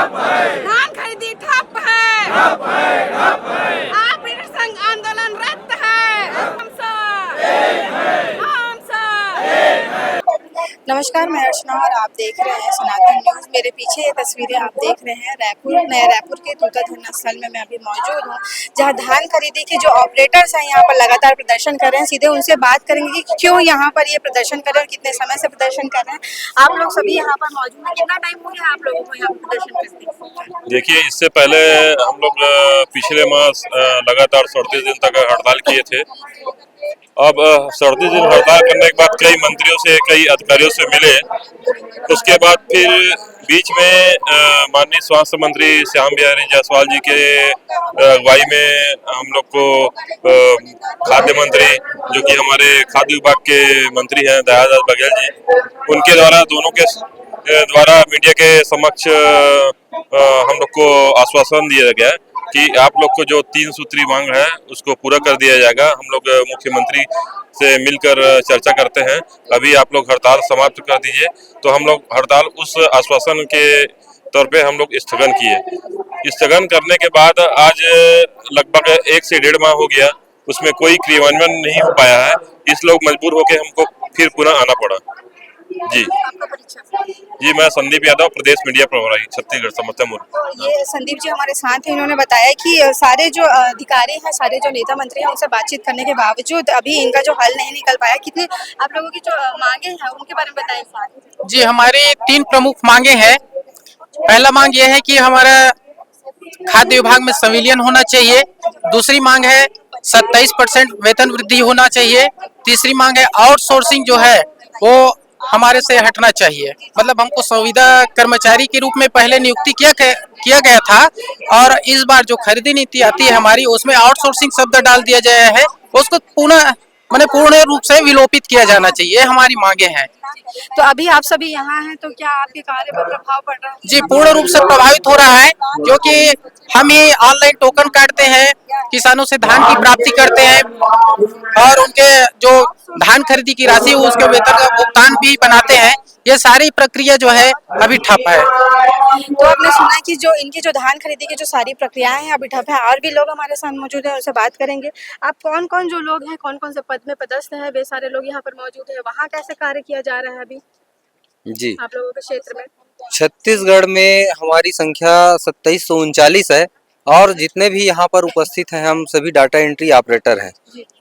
धान खरीदी ठप है, आप संघ आंदोलन रद्द है। हम सब नमस्कार, मैं अर्चना और आप देख रहे हैं सनातन न्यूज। मेरे पीछे ये तस्वीरें आप देख रहे हैं रायपुर के तूता धरना स्थल में मैं अभी मौजूद हूँ, जहाँ धान खरीदी के जो ऑपरेटर्स हैं यहाँ पर लगातार प्रदर्शन कर रहे हैं। सीधे उनसे बात करेंगे कि क्यों यहाँ पर ये प्रदर्शन कर रहे हैं और कितने समय से प्रदर्शन कर रहे हैं। आप लोग सभी यहाँ पर मौजूद हैं, कितना टाइम हो गया आप लोगों को यहाँ पर प्रदर्शन करते? देखिए, इससे पहले हम लोग पिछले मास लगातार 37 दिन तक हड़ताल किए थे। अब 37 दिन हड़ताल करने के बाद कई मंत्रियों से, कई अधिकारियों से मिले। उसके बाद फिर बीच में माननीय स्वास्थ्य मंत्री श्याम बिहारी जायसवाल जी के अगुवाई में हम लोग को खाद्य मंत्री, जो कि हमारे खाद्य विभाग के मंत्री हैं दयादास बघेल जी, उनके द्वारा दोनों के द्वारा मीडिया के समक्ष हम लोग को आश्वासन दिया गया कि आप लोग को जो 3 सूत्री मांग है उसको पूरा कर दिया जाएगा। हम लोग मुख्यमंत्री से मिलकर चर्चा करते हैं। अभी आप लोग हड़ताल समाप्त कर दीजिए। तो हम लोग हड़ताल उस आश्वासन के तौर पे हम लोग स्थगन किए। स्थगन करने के बाद आज लगभग 1 से 1.5 माह हो गया, उसमें कोई क्रियान्वयन नहीं हो पाया है। इस लोग मजबूर होकर हमको फिर पुनः आना पड़ा। जी, मैं संदीप यादव, प्रदेश मीडिया प्रभारी, छत्तीसगढ़ समर्थन मूर्ति। ये संदीप जी हमारे साथ हैं। इन्होंने बताया कि सारे जो अधिकारी हैं, सारे जो नेता मंत्री हैं, उनसे बातचीत करने के बावजूद अभी इनका जो हल नहीं निकल पाया। कितने आप लोगों की जो मांगे हैं उनके बारे में बताएं। जी, हमारी 3 प्रमुख मांगे हैं। पहला मांग ये है कि हमारा खाद्य विभाग में संविलियन होना चाहिए। दूसरी मांग है 27% वेतन वृद्धि होना चाहिए। तीसरी मांग है आउटसोर्सिंग जो है वो हमारे से हटना चाहिए। मतलब हमको संविदा कर्मचारी के रूप में पहले नियुक्ति किया गया था, और इस बार जो खरीदी नीति आती है हमारी, उसमें आउटसोर्सिंग शब्द डाल दिया गया है। उसको पूर्ण रूप से विलोपित किया जाना चाहिए। हमारी मांगे हैं। तो अभी आप सभी यहाँ हैं, तो क्या आपके कार्य पर प्रभाव पड़ रहा है? जी, पूर्ण रूप से प्रभावित हो रहा है, क्योंकि हम ही ऑनलाइन टोकन काटते हैं, किसानों से धान की प्राप्ति करते हैं, और उनके जो धान खरीदी की राशि उसके वेतन का भुगतान भी बनाते हैं। ये सारी प्रक्रिया जो है अभी ठप है। तो आपने सुना कि जो इनकी जो धान खरीदी की जो सारी प्रक्रियाएं हैं अभी ठप है। और भी लोग हमारे साथ मौजूद हैं, उनसे बात करेंगे। आप कौन कौन जो लोग हैं, कौन कौन से पद में पदस्थ हैं, वे सारे लोग यहाँ पर मौजूद है। वहाँ कैसे कार्य किया जा रहा है अभी जी आप लोगों के क्षेत्र में? छत्तीसगढ़ में हमारी संख्या 2739 है, और जितने भी यहाँ पर उपस्थित हैं हम सभी डाटा एंट्री ऑपरेटर हैं।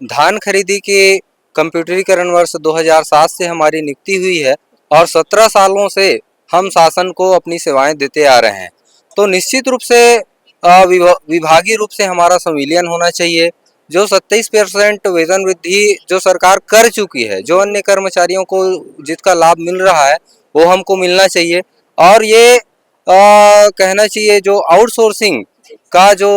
धान खरीदी के कंप्यूटरीकरण वर्ष 2007 से हमारी नियुक्ति हुई है, और 17 सालों से हम शासन को अपनी सेवाएं देते आ रहे हैं। तो निश्चित रूप से विभागीय रूप से हमारा संविलियन होना चाहिए। जो 27% वेतन वृद्धि जो सरकार कर चुकी है, जो अन्य कर्मचारियों को जिसका लाभ मिल रहा है, वो हमको मिलना चाहिए। और ये कहना चाहिए जो आउटसोर्सिंग का जो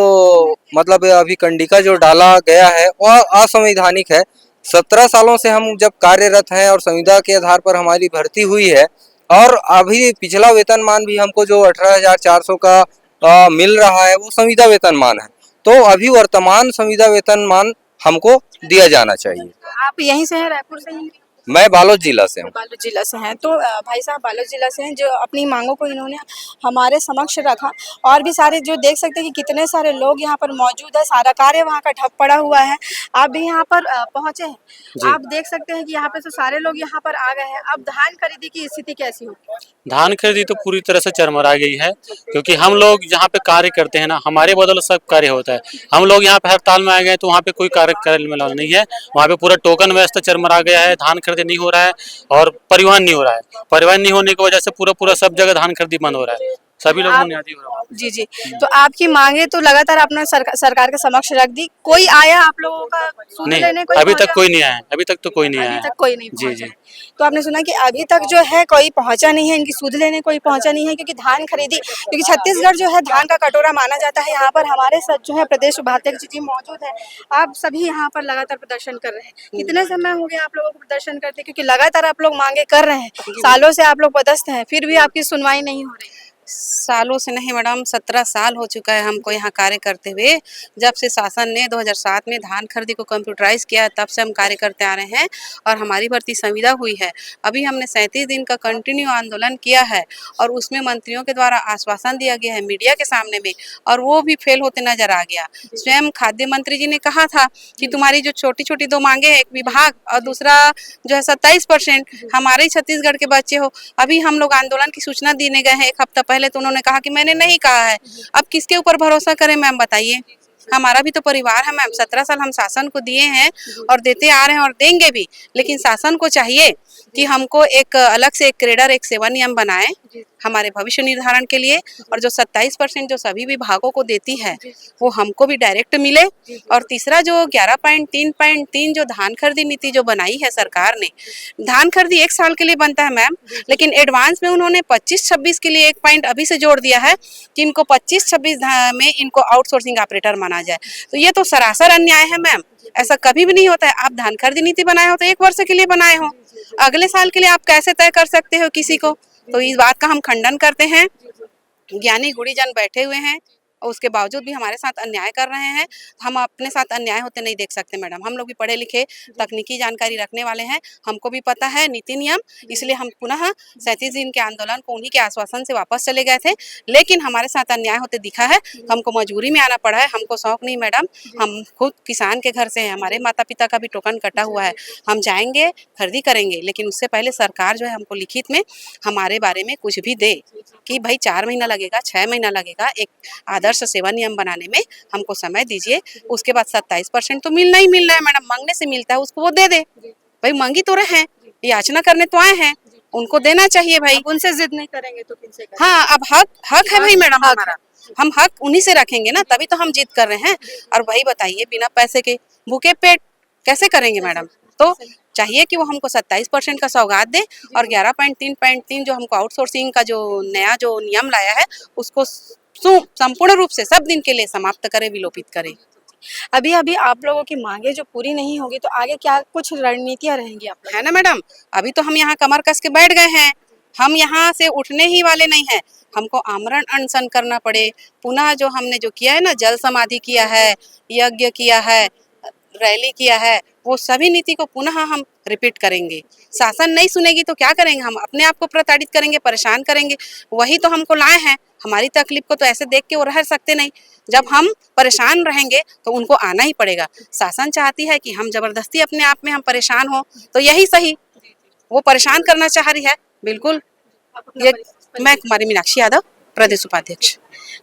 मतलब अभी कंडिका जो डाला गया है वह असंवैधानिक है। 17 सालों से हम जब कार्यरत हैं और संविदा के आधार पर हमारी भर्ती हुई है, और अभी पिछला वेतनमान भी हमको जो 18,400 का मिल रहा है वो संविदा वेतनमान है। तो अभी वर्तमान संविदा वेतनमान हमको दिया जाना चाहिए। आप यहीं से हैं, रायपुर से ही? मैं बालोद जिला से हूँ। बालोद जिला से हैं। तो भाई साहब बालोद जिला से हैं, जो अपनी मांगों को इन्होंने हमारे समक्ष रखा। और भी सारे जो देख सकते हैं कि कितने सारे लोग यहाँ पर मौजूद है, सारा कार्य वहाँ का ठप पड़ा हुआ है। आप भी यहाँ पर पहुँचे हैं, आप देख सकते हैं कि यहाँ पे तो सारे लोग यहाँ पर आ गए हैं। अब धान खरीदी की स्थिति कैसी होगी? धान खरीदी तो पूरी तरह से चरमरा गई है, क्योंकि हम लोग जहाँ पे कार्य करते हैं ना, हमारे बदौलत सब कार्य होता है। हम लोग यहाँ पे हड़ताल में आ गए तो वहाँ पे कोई कार्य करने वाला नहीं है। वहाँ पे पूरा टोकन व्यवस्था चरमरा गया है, धान खरीदी नहीं हो रहा है, और परिवहन नहीं हो रहा है। परिवहन नहीं होने की वजह से पूरा सब जगह धान खरीदी बंद हो रहा है। सभी लोग बुनियादी हो रहा है। जी जी, तो आपकी मांगे तो लगातार आपने सरकार के समक्ष रख दी। कोई आया आप लोगों का सूद लेने? कोई अभी तक कोई नहीं आया। अभी तक तो कोई नहीं आया। अभी तक कोई नहीं जी जी। तो आपने सुना कि अभी तक जो है कोई पहुंचा नहीं है, इनकी सूद लेने कोई पहुंचा नहीं है, क्योंकि धान खरीदी, क्योंकि छत्तीसगढ़ जो है धान का कटोरा माना जाता है। यहाँ पर हमारे साथ जो है प्रदेश उपाध्यक्ष जी मौजूद है। आप सभी यहाँ पर लगातार प्रदर्शन कर रहे हैं। कितने समय हो गया आप लोगों को प्रदर्शन करते? क्योंकि लगातार आप लोग मांगे कर रहे हैं, सालों से आप लोग पदस्थ हैं, फिर भी आपकी सुनवाई नहीं हो रही। सालों से नहीं मैडम, 17 साल हो चुका है हमको यहाँ कार्य करते हुए। जब से शासन ने 2007 में धान खरीदी को कंप्यूटराइज किया तब से हम कार्य करते आ रहे हैं और हमारी भर्ती संविदा हुई है। अभी हमने 37 दिन का कंटिन्यू आंदोलन किया है और उसमें मंत्रियों के द्वारा आश्वासन दिया गया है मीडिया के सामने में, और वो भी फेल होते नजर आ गया। स्वयं खाद्य मंत्री जी ने कहा था कि तुम्हारी जो छोटी छोटी दो मांगे हैं, एक विभाग और दूसरा जो है 27%, हमारे छत्तीसगढ़ के बच्चे हो। अभी हम लोग आंदोलन की सूचना देने गए हैं 1 हफ्ता पहले, तो उन्होंने कहा कि मैंने नहीं कहा है। अब किसके ऊपर भरोसा करें मैम, बताइए। हमारा भी तो परिवार है मैम। 17 साल हम शासन को दिए हैं और देते आ रहे हैं और देंगे भी, लेकिन शासन को चाहिए कि हमको एक अलग से एक कैडर, एक सेवा नियम बनाए हमारे भविष्य निर्धारण के लिए, और जो 27% जो सभी विभागों को देती है वो हमको भी डायरेक्ट मिले। और तीसरा जो 11.3.3 जो धान खरीदी नीति जो बनाई है सरकार ने, धान खरीदी 1 साल के लिए बनता है मैम, लेकिन एडवांस में उन्होंने 25-26 के लिए 1 पॉइंट अभी से जोड़ दिया है कि इनको 25-26 में इनको आउटसोर्सिंग ऑपरेटर माना जाए। तो ये तो सरासर अन्याय है मैम, ऐसा कभी भी नहीं होता है। आप धान खरीदी नीति बनाए हो तो 1 वर्ष के लिए बनाए हो, अगले साल के लिए आप कैसे तय कर सकते हो किसी को? तो इस बात का हम खंडन करते हैं। ज्ञानी गुणीजन बैठे हुए हैं और उसके बावजूद भी हमारे साथ अन्याय कर रहे हैं। हम अपने साथ अन्याय होते नहीं देख सकते मैडम। हम लोग भी पढ़े लिखे तकनीकी जानकारी रखने वाले हैं, हमको भी पता है नीति नियम, इसलिए हम पुनः 37 दिन के आंदोलन को उन्हीं के आश्वासन से वापस चले गए थे, लेकिन हमारे साथ अन्याय होते दिखा है, हमको मजबूरी में आना पड़ा है। हमको शौक नहीं मैडम, हम खुद किसान के घर से हैं, हमारे माता पिता का भी टोकन कटा हुआ है। हम जाएंगे, खरीदी करेंगे, लेकिन उससे पहले सरकार जो है हमको लिखित में हमारे बारे में कुछ भी दे कि भाई 4 महीना लगेगा, 6 महीना लगेगा, एक आदर्श सेवा नियम बनाने में हमको समय दीजिए। उसके बाद 27% तो मिलना ही मिलना है मैडम, मांगने से मिलता है, उसको वो दे दे। भाई मांगी तो रहे हैं, याचना करने तो आए हैं, उनको देना चाहिए भाई। उनसे जिद नहीं करेंगे तो किनसे करेंगे? हाँ, अब हक है भाई मैडम हमारा, हम हक उन्हीं से रखेंगे ना, तभी तो हम जिद कर रहे हैं। और भाई बताइए, बिना पैसे के भूखे पेट कैसे करेंगे मैडम? तो चाहिए कि वो हमको 27% का सौगात दे और 11.3.3 जो हमको आउटसोर्सिंग का जो नया जो नियम लाया है उसको संपूर्ण रूप से सब दिन के लिए समाप्त करे, विलोपित करे। अभी अभी आप लोगों की मांगे जो पूरी नहीं होगी तो आगे क्या कुछ रणनीतियां रहेंगी आप लोगों की? है ना मैडम, अभी तो हम यहाँ कमर कस के बैठ गए हैं, हम यहाँ से उठने ही वाले नहीं हैं। हमको आमरण अनशन करना पड़े, पुनः जो हमने जो किया है ना, जल समाधि किया है, यज्ञ किया है, रैली किया है, वो सभी नीति को पुनः हम रिपीट करेंगे। शासन नहीं सुनेगी तो क्या करेंगे? हम अपने आप को प्रताड़ित करेंगे, परेशान करेंगे। वही तो हमको लाए हैं, हमारी तकलीफ को तो ऐसे देख के वो रह सकते नहीं। जब हम परेशान रहेंगे तो उनको आना ही पड़ेगा। शासन चाहती है कि हम जबरदस्ती अपने आप में हम परेशान हो, तो यही सही, वो परेशान करना चाह रही है। बिल्कुल। ये मैं कुमारी मीनाक्षी यादव, प्रदेश उपाध्यक्ष।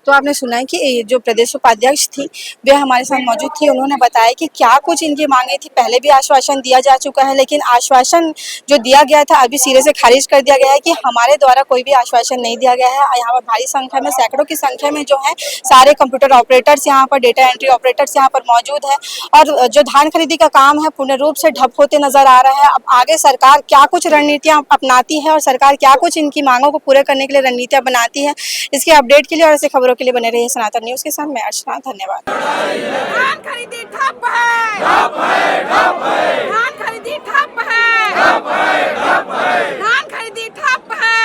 तो आपने सुना है कि ये जो प्रदेश उपाध्यक्ष थी वे हमारे साथ मौजूद थी, उन्होंने बताया कि क्या कुछ इनकी मांगे थी। पहले भी आश्वासन दिया जा चुका है, लेकिन आश्वासन जो दिया गया था अभी सिरे से खारिज कर दिया गया है कि हमारे द्वारा कोई भी आश्वासन नहीं दिया गया है। यहाँ पर भारी संख्या में, सैकड़ों की संख्या में जो है सारे कंप्यूटर ऑपरेटर्स यहाँ पर, डेटा एंट्री ऑपरेटर्स यहाँ पर मौजूद है और जो धान खरीदी का काम है पूर्ण रूप से ठप होते नजर आ रहा है। अब आगे सरकार क्या कुछ रणनीतियाँ अपनाती है और सरकार क्या कुछ इनकी मांगों को पूरे करने के लिए रणनीतियाँ बनाती है, इसके अपडेट के लिए और ऐसे खबरों के लिए बने रहिए सनातन न्यूज के साथ। मैं अर्चना, धन्यवाद। धान खरीदी ठप है, धान खरीदी ठप है, धान खरीदी ठप है।